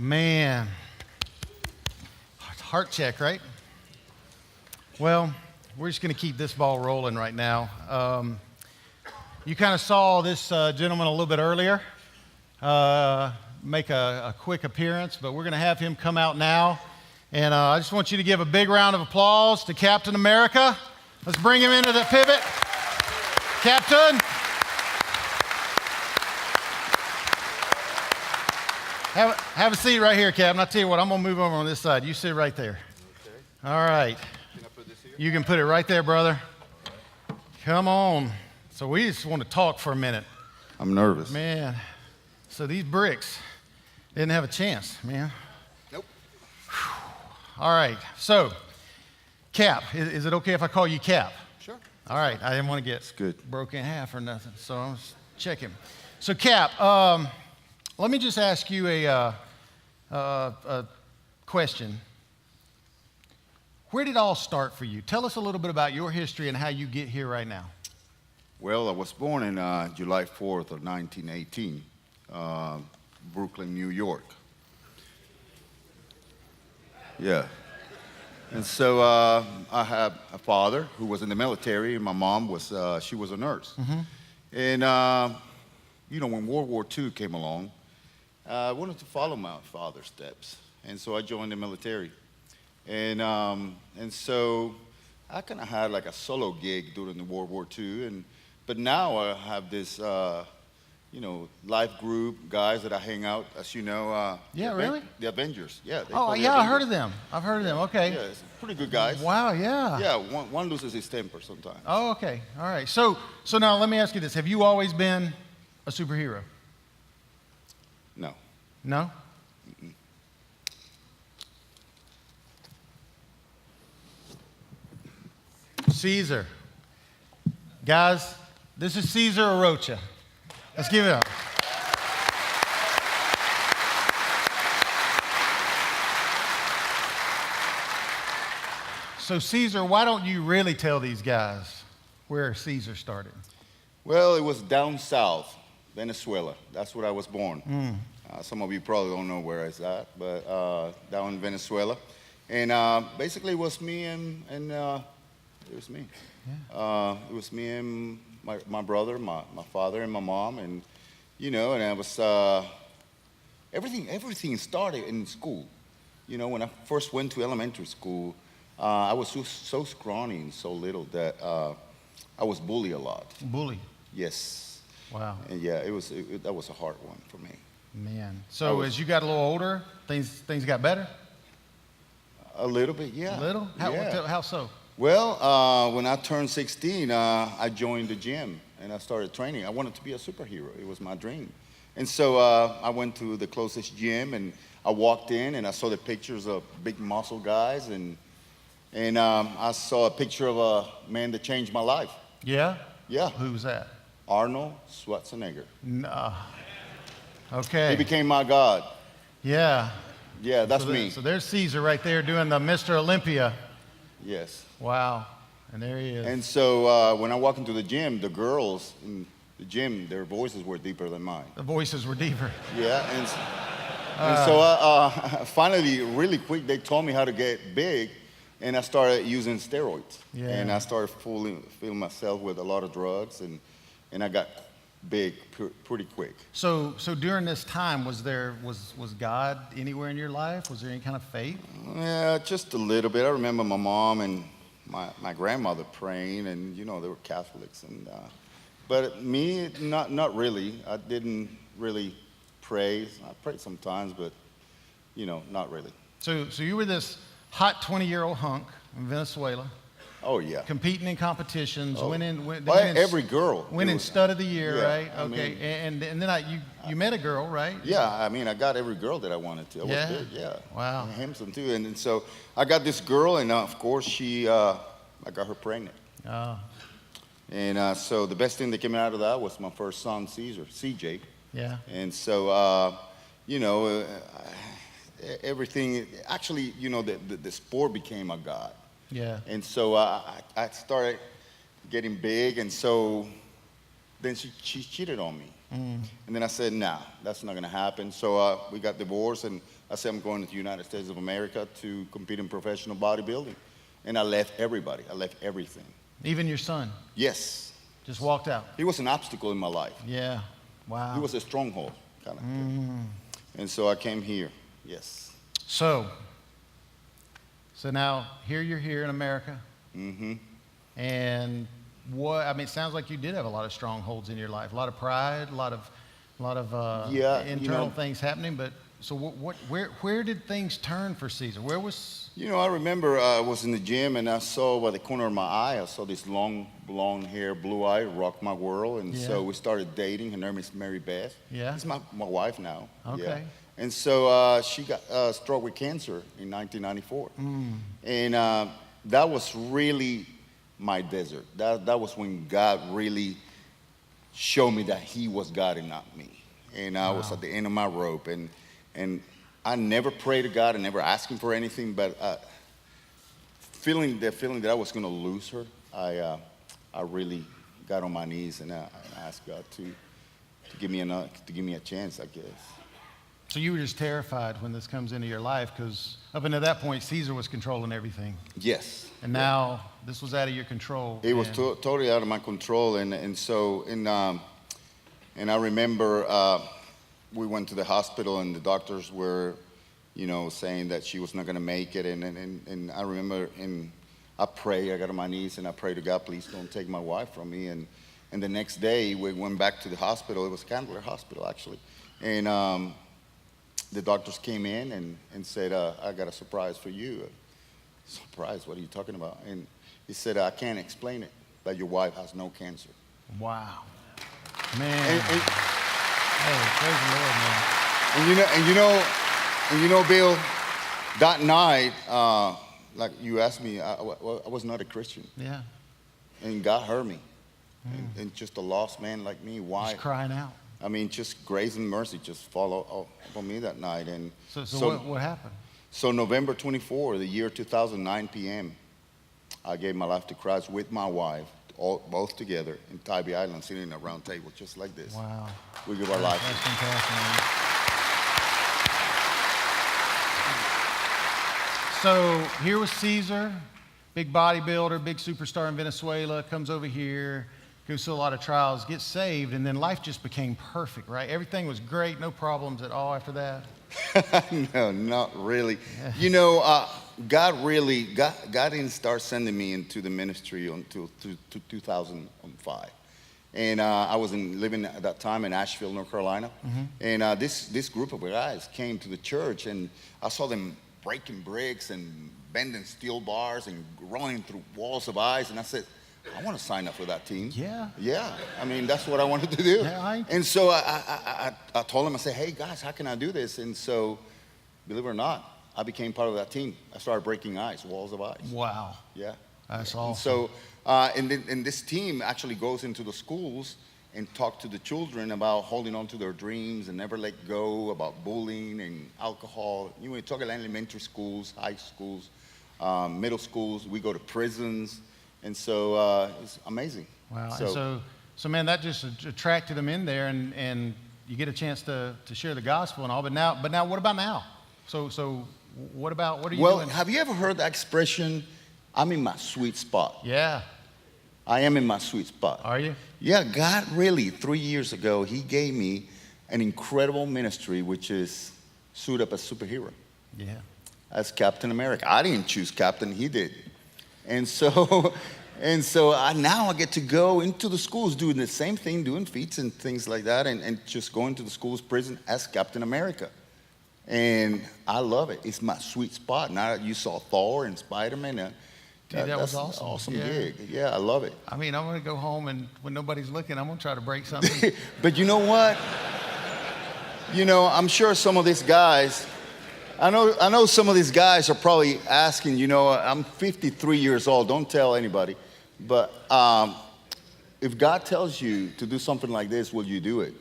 Man, heart check, right? Well, we're just going to keep this ball rolling right now. You kind of saw this gentleman a little bit earlier make a quick appearance, but we're going to have him come out now. And I just want you to give a big round of applause to Captain America. Let's bring him into the pivot. Captain. Have a seat right here, Captain. I'll tell you what, I'm going to move over on this side. You sit right there. Okay. All right. Can I put this here? You can put it right there, brother. Come on. So we just want to talk for a minute. I'm nervous. Man, so these bricks didn't have a chance, man. Nope. All right. So, Cap, is it okay if I call you Cap? Sure. All right. I didn't want to get good. broken in half or nothing, so I'm just checking. So, Cap, let me just ask you a question. Where did it all start for you? Tell us a little bit about your history and how you get here right now. Well, I was born in July 4th of 1918, Brooklyn, New York. Yeah. And so I have a father who was in the military, and my mom was, she was a nurse. Mm-hmm. And, when World War II came along, I wanted to follow my father's steps. And so I joined the military. And so I kind of had like a solo gig during the World War II. But now I have this, life group, guys that I hang out, as you know. Yeah, really? The Avengers, yeah. Oh, yeah, I heard of them. I've heard of them, okay. Yeah, it's pretty good guys. Wow, yeah. Yeah, one loses his temper sometimes. Oh, okay, all right. So now let me ask you this. Have you always been a superhero? No. No? Mm-mm. Cesar. Guys, this is Cesar Arocha. Let's give it up. So, Cesar, why don't you really tell these guys where Cesar started? Well, it was down south, Venezuela. That's where I was born. Some of you probably don't know where it's at, but down in Venezuela. And basically it was me and it was me. Yeah. It was me and my brother, my father, and my mom, and and I was everything started in school. When I first went to elementary school, I was so scrawny and so little that I was bullied a lot. Bully? Yes. Wow. And yeah, that was a hard one for me. Man. So as you got a little older, things got better? A little bit, yeah. A little? How so? Well, when I turned 16, I joined the gym and I started training. I wanted to be a superhero. It was my dream. And so I went to the closest gym and I walked in and I saw the pictures of big muscle guys and I saw a picture of a man that changed my life. Yeah? Yeah. Who was that? Arnold Schwarzenegger. No. Okay. He became my God. Yeah. Yeah, that's me. So there's Cesar right there doing the Mr. Olympia. Yes. Wow. And there he is. And so when I walked into the gym, the girls in the gym, their voices were deeper than mine. The voices were deeper. Yeah. And so finally, really quick, they told me how to get big. And I started using steroids. Yeah. And I started filling myself with a lot of drugs. And I got big pretty quick. So during this time, was God anywhere in your life? Was there any kind of faith? Yeah, just a little bit. I remember my mom and my grandmother praying, and they were Catholics. But me, not really. I didn't really pray. I prayed sometimes, but not really. So you were this hot 20-year-old hunk in Venezuela. Oh, yeah. Competing in competitions, winning every girl. Winning stud of the year, yeah, right? Okay. And then you met a girl, right? Yeah, I got every girl that I wanted to. I was good, yeah. Wow. And Hampson, too. And so I got this girl, and of course, I got her pregnant. Oh. And so the best thing that came out of that was my first son, Cesar, CJ. Yeah. And so, everything, actually, the sport became a god. Yeah. And so I started getting big, and so then she cheated on me. And then I said, nah, that's not going to happen. So we got divorced, and I said, I'm going to the United States of America to compete in professional bodybuilding. And I left everybody. I left everything. Even your son? Yes. Just walked out? He was an obstacle in my life. Yeah. Wow. He was a stronghold, kind of thing. And so I came here. Yes. So now here you're here in America. And it sounds like you did have a lot of strongholds in your life, a lot of pride, a lot of internal things happening. But so where did things turn for Cesar? Where was? I remember I was in the gym, and I saw by the corner of my eye, I saw this long blonde hair, blue eye, rock my world. And so we started dating. Her name is Mary Beth. Yeah. She's my wife now. Okay. Yeah. And so she got struck with cancer in 1994. And that was really my desert. That was when God really showed me that he was God and not me. And I was at the end of my rope. And I never prayed to God. I never asked him for anything. But feeling that I was going to lose her, I really got on my knees and I asked God to give me a chance, I guess. So you were just terrified when this comes into your life, because up until that point, Cesar was controlling everything. Yes. And now this was out of your control. It was totally out of my control. And I remember we went to the hospital, and the doctors were, saying that she was not going to make it. And I remember, I prayed. I got on my knees and I prayed to God, please don't take my wife from me. And the next day we went back to the hospital. It was Candler Hospital, actually. And the doctors came in and said, I got a surprise for you. Surprise? What are you talking about? And he said, I can't explain it, but your wife has no cancer. Wow. Man. Hey, praise the Lord, man. And Bill, that night, like you asked me, I was not a Christian. Yeah. And God heard me. And just a lost man like me, why? Just crying out. I mean, just grace and mercy just fall upon me that night. And so what happened? So November 24, the year 2009 p.m., I gave my life to Christ with my wife, both together in Tybee Island, sitting in a round table just like this. Wow. We give our life. That's fantastic, man. So here was Cesar, big bodybuilder, big superstar in Venezuela, comes over here, goes through a lot of trials, gets saved, and then life just became perfect, right? Everything was great, no problems at all after that. No, not really. Yeah. God didn't start sending me into the ministry until 2005. And I was living at that time in Asheville, North Carolina. And this group of guys came to the church, and I saw them breaking bricks and bending steel bars and running through walls of ice. And I said, I want to sign up for that team. Yeah. Yeah. I mean, that's what I wanted to do. Yeah, and so I told him, I said, hey, guys, how can I do this? And so, believe it or not, I became part of that team. I started breaking ice, walls of ice. Wow. Yeah. That's awesome. And so, and this team actually goes into the schools and talk to the children about holding on to their dreams and never let go, about bullying and alcohol. We talk about elementary schools, high schools, middle schools. We go to prisons. And so it's amazing. Wow. So man, that just attracted them in there, and you get a chance to share the gospel and all. But now, what about now? So what are you doing? Well, have you ever heard that expression, I'm in my sweet spot? Yeah. I am in my sweet spot. Are you? Yeah, God really, 3 years ago, he gave me an incredible ministry, which is suit up as superhero. Yeah. As Captain America. I didn't choose Captain, he did. And so now I get to go into the schools doing the same thing, doing feats and things like that, and just going to the schools, prison as Captain America. And I love it. It's my sweet spot. Now you saw Thor and Spider-Man. Dude, that was awesome. Awesome Yeah. gig. Yeah, I love it. I mean, I'm going to go home, and when nobody's looking, I'm going to try to break something. But you know what? I'm sure some of these guys, I know some of these guys are probably asking, I'm 53 years old. Don't tell anybody. But if God tells you to do something like this, will you do it?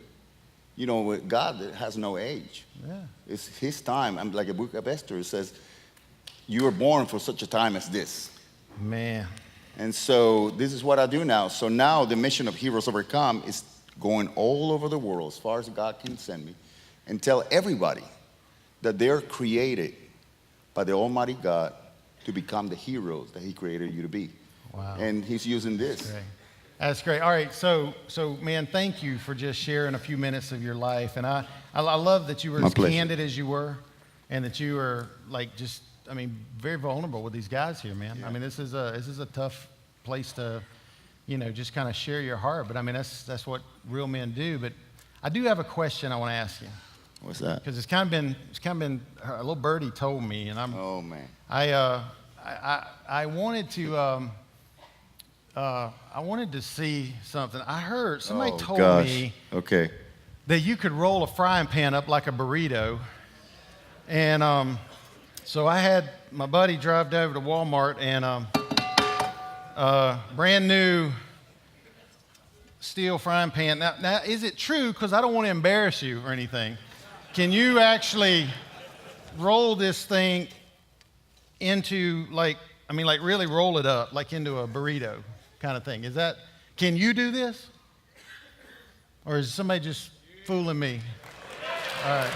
With God has no age. Yeah. It's his time. I'm like a book of Esther. It says, you were born for such a time as this. Man. And so this is what I do now. So now the mission of Heroes Overcome is going all over the world, as far as God can send me, and tell everybody that they're created by the Almighty God to become the heroes that He created you to be. Wow. And He's using this. Great. That's great. All right, so man, thank you for just sharing a few minutes of your life. And I love that you were as candid as you were, and that you were like just, I mean, very vulnerable with these guys here, man. Yeah. I mean, this is a tough place to, just kind of share your heart. But I mean, that's what real men do. But I do have a question I want to ask you. What's that? Because it's kind of been a little birdie told me, and I'm. Oh man. I wanted to. I wanted to see something. I heard somebody told me that you could roll a frying pan up like a burrito. And so I had my buddy drive over to Walmart and brand new steel frying pan. Now, is it true? Because I don't want to embarrass you or anything. Can you actually roll this thing into like really roll it up like into a burrito kind of thing? Can you do this? Or is somebody just fooling me? All right.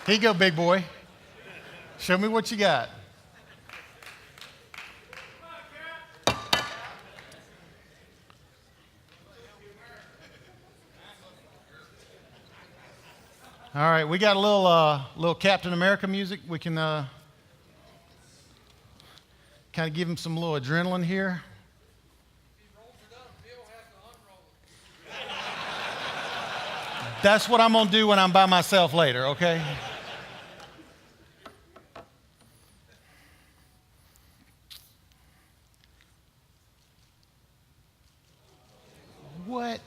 Here you go, big boy. Show me what you got. All right, we got a little Captain America music. We can kind of give him some little adrenaline here. If he rolls it up, Bill has to unroll it. That's what I'm going to do when I'm by myself later, okay? What?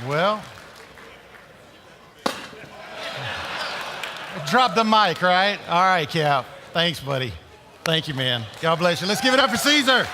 Well, drop the mic, right? All right, Cap. Thanks, buddy. Thank you, man. God bless you. Let's give it up for Cesar.